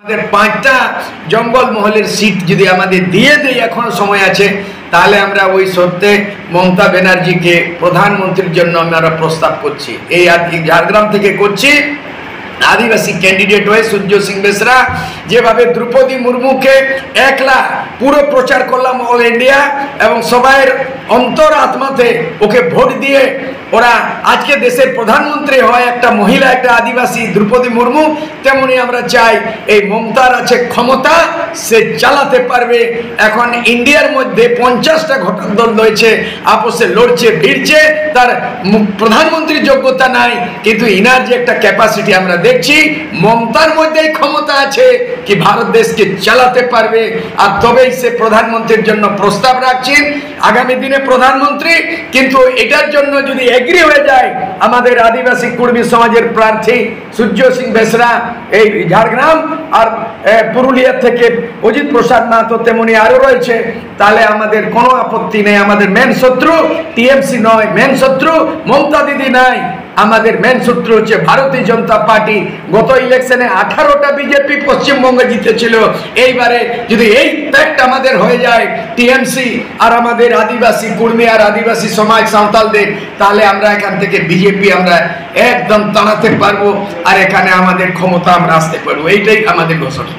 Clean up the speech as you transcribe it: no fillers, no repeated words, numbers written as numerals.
আমাদের 5টা জঙ্গল মহলের সিট যদি আমাদের দিয়ে দেয়, এখনো সময় আছে, তাহলে আমরা ওই সত্যে মমতা ব্যানার্জিকে প্রধানমন্ত্রীর জন্য আমরা প্রস্তাব করছি। এই ঝাড়গ্রাম থেকে করছি। আদিবাসী ক্যান্ডিডেট হয়ে সূর্য সিং বেসরা যেভাবে দ্রৌপদী মুর্মুকে একলা পুরো প্রচার করলাম অল ইন্ডিয়া, এবং সবাইয়ের অন্তর আত্মাতে ওকে ভোট দিয়ে ওরা আজকে দেশের প্রধানমন্ত্রী হয় একটা মহিলা, একটা আদিবাসী দ্রৌপদী মুর্মু, তেমনি আমরা চাই এই মমতার আছে ক্ষমতা, সে চালাতে পারবে। এখন ইন্ডিয়ার মধ্যে 50টা ঘটক দল রয়েছে, আপোষে লড়ছে ভিড়ছে, তার প্রধানমন্ত্রীর যোগ্যতা নাই, কিন্তু ইনার যে একটা ক্যাপাসিটি আমরা দেখছি, মমতার মধ্যেই ক্ষমতা আছে কি ভারত দেশকে চালাতে পারবে। আর তবেই সে প্রধানমন্ত্রীর জন্য প্রস্তাব রাখছেন আগামী দিনে প্রধানমন্ত্রী। কিন্তু এটার জন্য যদি এগ্রি হয়ে যায় আমাদের আদিবাসী কুর্মী সমাজের প্রার্থী সূর্য সিং বেসরা এই ঝাড়গ্রাম আর পুরুলিয়া থেকে অজিত প্রসাদ মাহাতো তেমনি আরো রয়েছে, তাহলে আমাদের কোনো আপত্তি নেই। আমাদের মেন শত্রু টিএমসি নয়, মেন শত্রু মমতা দিদি নাই, আমাদের মেন শত্রু হচ্ছে ভারতীয় জনতা পার্টি। গত ইলেকশনে 18টা বিজেপি পশ্চিমবঙ্গে জিতেছিল। এইবারে যদি এই প্যাক্ট আমাদের হয়ে যায় টিএমসি আর আমাদের আদিবাসী কুর্মী আর আদিবাসী সমাজ সাঁওতালদের, তাহলে আমরা এখান থেকে বিজেপি আমরা একদম তাড়াতে পারবো, আর এখানে আমাদের ক্ষমতা আমরা আসতে পারবো। এইটাই আমাদের ঘোষণা।